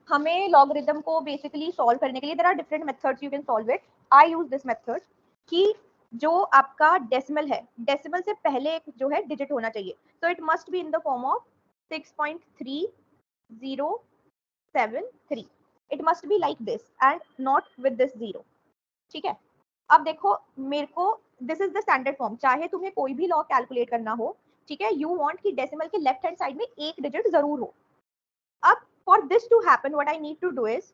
हमें लॉगरिदम को basically solve करने के लिए there are different methods you can solve it. I use this method कि जो आपका डेसिमल है, डेसिमल से पहले एक जो है डिजिट होना चाहिए. So it must be in the form of 6.3073. It must be like this and not with this zero. ठीक है. अब देखो मेरे को this is the standard form. चाहे तुम्हें कोई भी लॉग कैलकुलेट करना हो, ठीक है, यू वांट कि डेसिमल के लेफ्ट हैंड साइड में एक डिजिट जरूर हो. अब for this to happen, what I need to do is,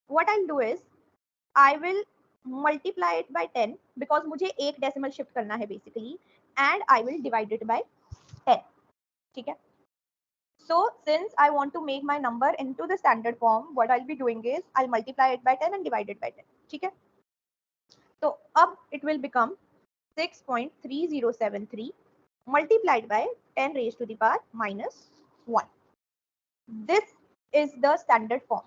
what I'll do is, I will multiply it by 10 because मुझे एक डेसिमल शिफ्ट करना है basically, and I will divide it by 10. ठीक है. So since I want to make my number into the standard form, what I'll be doing is I'll multiply it by 10 and divide it by 10. ठीक है. तो अब it will become 6.3073 multiplied by 10 raised to the power minus 1. This is the standard form.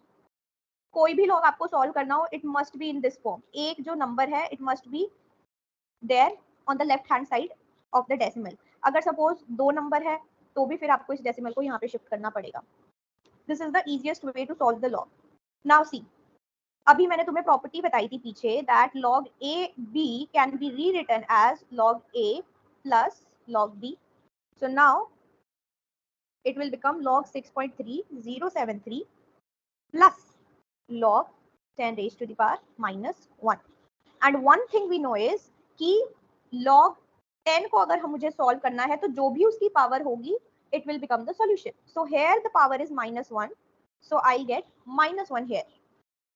कोई भी log आपको solve करना हो, it must be in this form. एक जो नंबर है it must be there on the left hand side of the decimal. अगर suppose दो नंबर है तो भी फिर आपको इस डेसिमल को यहाँ पे शिफ्ट करना पड़ेगा. This is the easiest way to solve the log. Now see, अभी मैंने तुम्हें प्रॉपर्टी बताई थी पीछे that log a b can be rewritten as log a plus log b. So now it will become log 6.3073 plus log 10 raised to the power minus 1. And one thing we know is कि log 10 को अगर हम मुझे solve करना है तो जो भी उसकी power होगी it will become the solution. So here the power is minus 1. So I'll get minus 1 here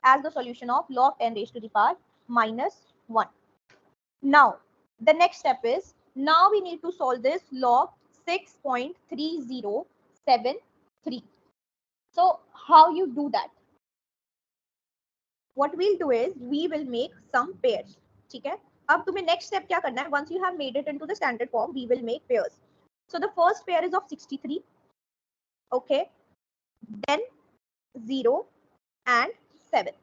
as the solution of log 10 raised to the power minus 1. Now the next step is, now we need to solve this log 6.3073. So how you do that? What we'll do is we will make some pairs. ठीक है. अब तुम्हें next step क्या करना है? Once you have made it into the standard form, we will make pairs. So the first pair is of 63. Okay. Then 0 and 7.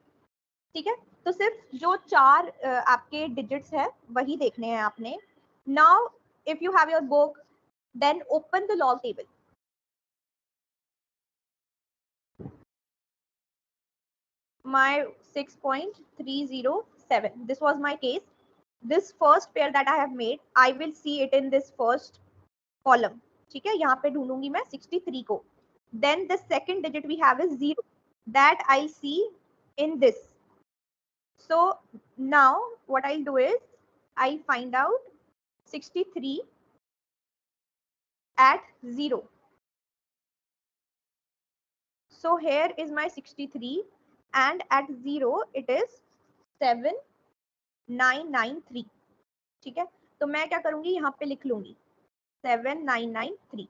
ठीक है. तो सिर्फ जो चार आपके digits है वही देखने हैं आपने. Now if you have your book, then open the log table. My 6.307. This was my case. This first pair that I have made, I will see it in this first column. ठीक है. यहाँ पे ढूंढूंगी मैं 63 को. Then the second digit we have is 0. That I'll see in this. So now what I'll do is I'll find out 63 at 0. So here is my 63 and at 0 it is 7993. ठीक है. तो मैं क्या करूंगी, यहाँ पे लिख लूंगी 7993.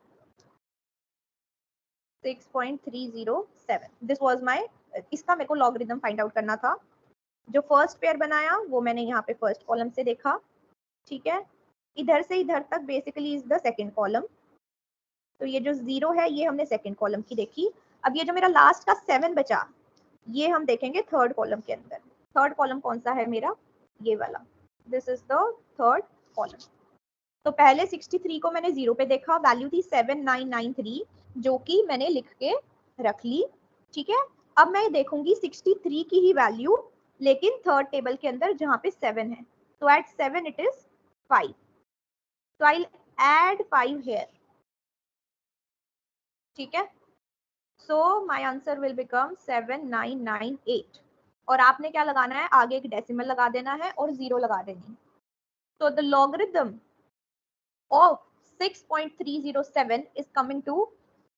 6.307. दिस वाज माय, इसका मेरे को लॉगरिथम फाइंड आउट करना था. जो फर्स्ट पेयर बनाया वो मैंने यहाँ पे फर्स्ट कॉलम से देखा. ठीक है. इधर से इधर तक basically is the second column. तो ये जो 0 है ये हमने सेकंड कॉलम की देखी. अब ये जो मेरा लास्ट का 7 बचा ये हम देखेंगे थर्ड कॉलम के अंदर. थर्ड कॉलम कौन सा है मेरा, ये वाला. This is the third column. तो पहले 63 को मैंने 0 पे देखा, वैल्यू थी 7993 जो कि मैंने लिख के रख ली. ठीक है. अब मैं देखूंगी 63 की ही वैल्यू लेकिन थर्ड टेबल के अंदर जहां पे 7 है. तो at 7 it is 5. So I'll add 5 here. ठीक है. So my answer will become 7998. और आपने क्या लगाना है, आगे एक डेसिमल लगा देना है और 0 लगा देनी. So the logarithm of 6.307 is coming to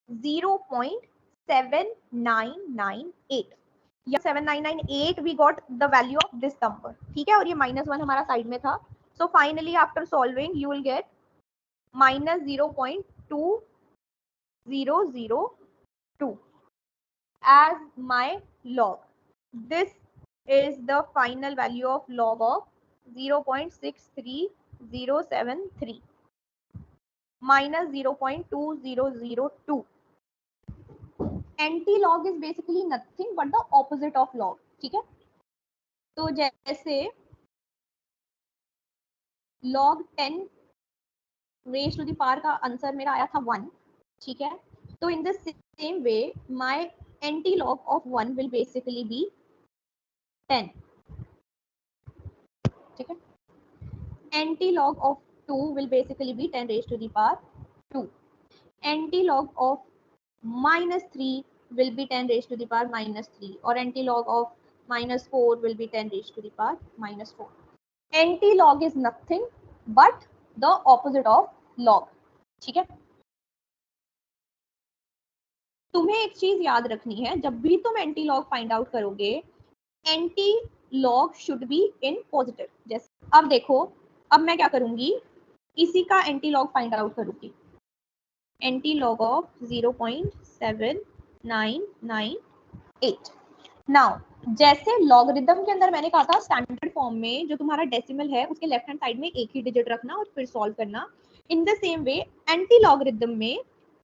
0.7998. या 7998 we got the value of this number. ठीक है. और ये -1 हमारा साइड में था. So finally after solving you will get minus 0.2002 as my log. This is the final value of log of 0.63073 minus 0.2002. Anti-log is basically nothing but the opposite of log. ठीक है. तो जैसे log 10 raised to the power का answer मेरा आया था 1. ठीक है. तो in the same way my anti-log of 1 will basically be 10. ठीक है, anti-log of 2 will basically be 10 raised to the power 2. Anti-log of minus 3 will be 10 raised to the power minus 3, or anti-log of minus 4 will be 10 raised to the power minus 4. Anti-log is nothing but the opposite of log. ठीक है, तुम्हें एक चीज याद रखनी है, जब भी तुम एंटी लॉग फाइंड आउट करोगे, anti log should be in positive. जैसे अब देखो, अब मैं क्या करूंगी, इसी का एंटी लॉग फाइंड आउट करूंगी. Anti log of 0.7998. नाउ जैसे लॉगरिथम के अंदर मैंने कहा था स्टैंडर्ड फॉर्म में जो तुम्हारा डेसिमल है उसके लेफ्ट हैंड साइड में एक ही डिजिट रखना और फिर सॉल्व करना. In the same way anti logarithm में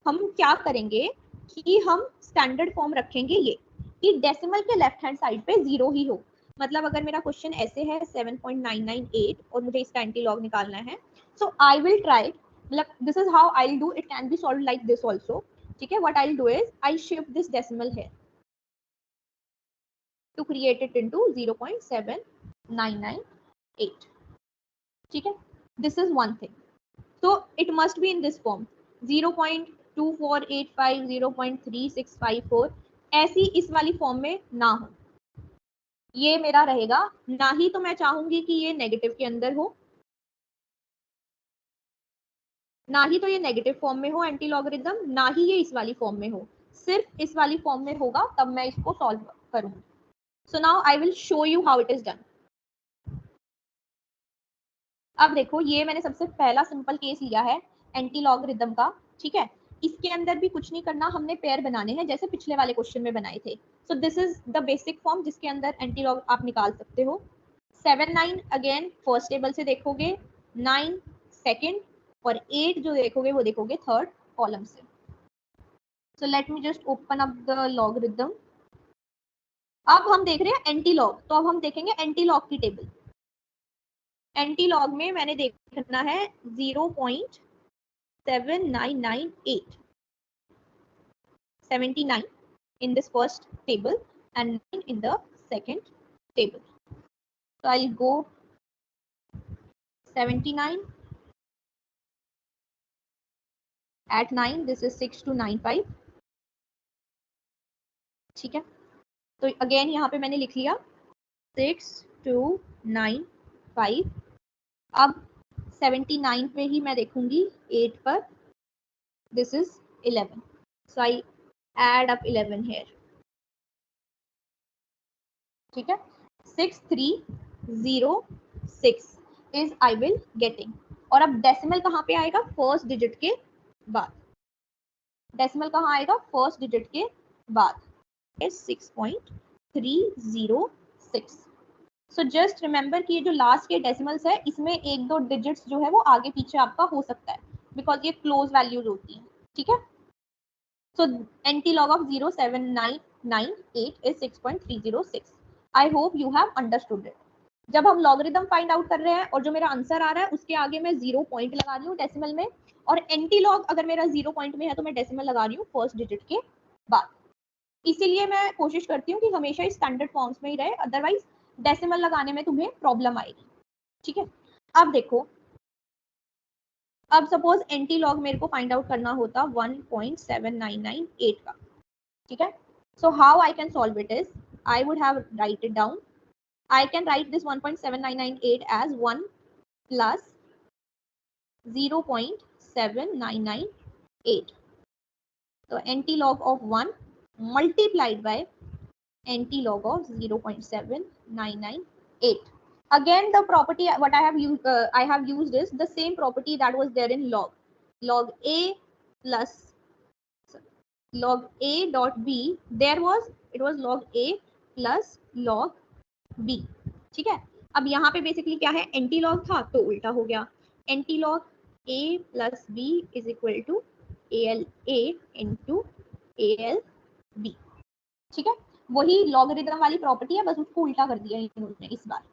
हम क्या करेंगे कि हम स्टैंडर्ड फॉर्म रखेंगे ये कि डेसिमल के लेफ्ट हैंड साइड पे 0 ही हो. मतलब अगर मेरा क्वेश्चन ऐसे है 7.998 और मुझे इसका एंटी लॉग निकालना है, सो आई विल ट्राई, मतलब this is how I will do. It can be solve like this also. ठीक है, what I will do is I shift this decimal here to create it into 0.7998. ठीक है, this is one thing. So it must be in this form 0.2485, 0.3654. ऐसी इस वाली form में ना हो, ये मेरा रहेगा. ना ही तो मैं चाहूंगी कि ये नेगेटिव के अंदर हो, ना ही तो ये नेगेटिव फॉर्म में हो एंटी लॉगरिथम, ना ही ये इस वाली फॉर्म में हो. सिर्फ इस वाली फॉर्म में होगा तब मैं इसको सॉल्व करूंगी. So now I will show you how it is done. अब देखो, ये मैंने सबसे पहला सिंपल केस लिया है एंटी लॉगरिथम का. ठीक है, इसके अंदर भी कुछ नहीं करना, हमने पेयर बनाने हैं जैसे पिछले वाले क्वेश्चन में बनाए थे. So this is the basic form जिसके अंदर एंटी लॉग आप निकाल सकते हो. 7 9 अगेन फर्स्ट टेबल से देखोगे, 9 सेकंड, और 8 जो देखोगे वो देखोगे थर्ड कॉलम से. So let me just open up the logarithm. अब हम देख रहे हैं एंटी लॉग, तो अब हम देखेंगे एंटी लॉग की टेबल. एंटी लॉग में मैंने देखना है 0.7998, 79 in this first table and 9 in the second table. So I'll go 79 at 9, this is 6295. ठीक है, तो अगेन यहाँ पे मैंने लिख लिया 6295. अब 79 पे ही मैं देखूंगी 8 पर, this is 11. So I add up 11 here. ठीक है, 6306 इज आई विल गेटिंग. और अब डेसिमल कहाँ पे आएगा, फर्स्ट डिजिट के बाद. डेसिमल कहाँ आएगा, फर्स्ट डिजिट के बाद. 6.306. सो जस्ट रिमेंबर कि ये जो लास्ट के डेसिमल्स है इसमें एक दो डिजिट्स जो है वो आगे पीछे आपका हो सकता है बिकॉज ये क्लोज वैल्यूज होती है. ठीक है, so anti log of 0.7998 is 6.306. I hope you have understood it. जब हम लॉगरिथम फाइंड आउट कर रहे हैं और जो मेरा आंसर आ रहा है उसके आगे मैं 0 पॉइंट लगा रही हूँ डेसिमल में, और एंटी लॉग अगर मेरा 0 पॉइंट में है तो मैं डेसिमल लगा रही हूँ फर्स्ट डिजिट के बाद. इसीलिए मैं कोशिश करती हूँ कि हमेशा इस स्टैंडर्ड फॉर्म्स में ही रहे, अदरवाइज डेसिमल लगाने में तुम्हें प्रॉब्लम आएगी. ठीक है, अब देखो, अब सपोज एंटी लॉग मेरे को फाइंड आउट करना होता 1.7998 का. ठीक है, so how I can solve it is I would have write it down. I can write this 1.7998 as 1 plus 0.7998. तो antilog of 1 multiplied by anti log of 0.7998. Again the property what I have used is the same property that was there in log. Log a plus log a dot b, it was log a plus log b. ठीक है, अब यहाँ पे basically क्या है, anti log था तो उल्टा हो गया. Anti log a plus b is equal to ALA into ALB. ठीक है, वही लॉगरिथम वाली प्रॉपर्टी है, बस उसको उल्टा कर दिया इन्होंने इस बार.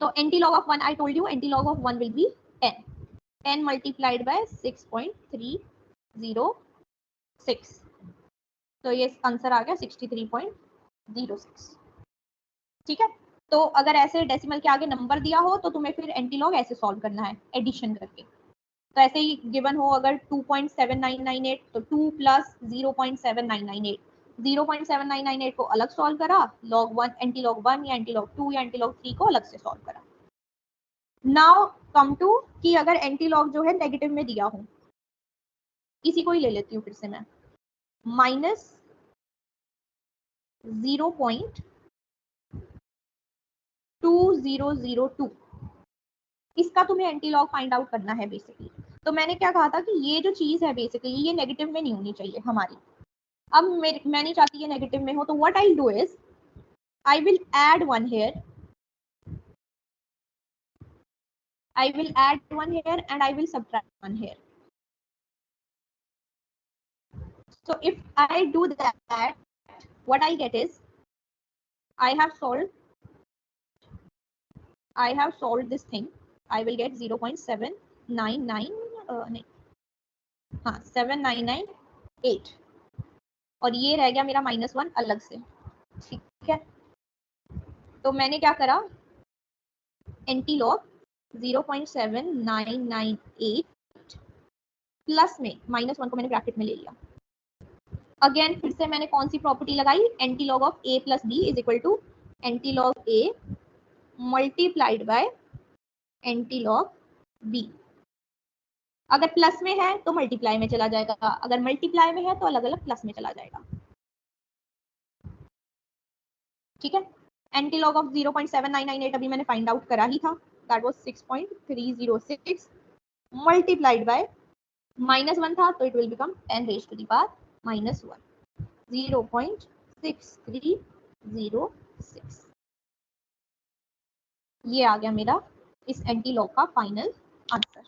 तो antilog of 1 I told you, anti log of 1 will be 10. 10 multiplied by 6.306. तो ये आंसर आ गया 63.06। ठीक है, तो अगर ऐसे डेसिमल के आगे नंबर दिया हो तो तुम्हें फिर एंटीलॉग ऐसे सॉल्व करना है, एडिशन करके। तो ऐसे ही गिवन हो अगर 2.7998 तो 2 प्लस 0.7998, 0.7998 को अलग सॉल्व करा, log 1 एंटीलॉग 1 या एंटीलॉग 2 या एंटीलॉग 3 को अलग से सॉल्व करा। नाउ कम टू कि अगर एंटीलॉग जो है नेगेटिव में दिया हो, इसी को ही ले लेती हूँ फिर से मैं, माइनस 0.2002, इसका तुम्हें एंटीलॉग फाइंड आउट करना है बेसिकली। तो मैंने क्या कहा था कि ये जो चीज है बेसिकली ये नेगेटिव में नहीं होनी चाहिए हमारी। अब मैं नहीं चाहती ये नेगेटिव में हो, तो what I do is I will add one here, I will add one here and I will subtract one here. So if I do that, what I get is I have solved this thing. I will get 0.799 नहीं, हाँ 7998 और ये रह गया मेरा -1 अलग से। ठीक है, तो मैंने क्या करा, एंटीलॉग 0.7998 प्लस में -1 को मैंने ब्रैकेट में ले लिया। अगेन फिर से मैंने कौन सी प्रॉपर्टी लगाई, antilog of a plus b is equal to antilog a multiplied by antilog b। अगर प्लस में है तो मल्टीप्लाई में चला जाएगा, अगर मल्टीप्लाई में है तो अलग अलग प्लस में चला जाएगा। ठीक है, एंटीलॉग ऑफ 0.7998 अभी मैंने फाइंड आउट करा ही था, दैट वाज 6.306 मल्टीप्लाइड बाय -1 था तो it will become 10 raise to the power -1, 0.6306। ये आ गया मेरा इस एंटीलॉग का फाइनल आंसर।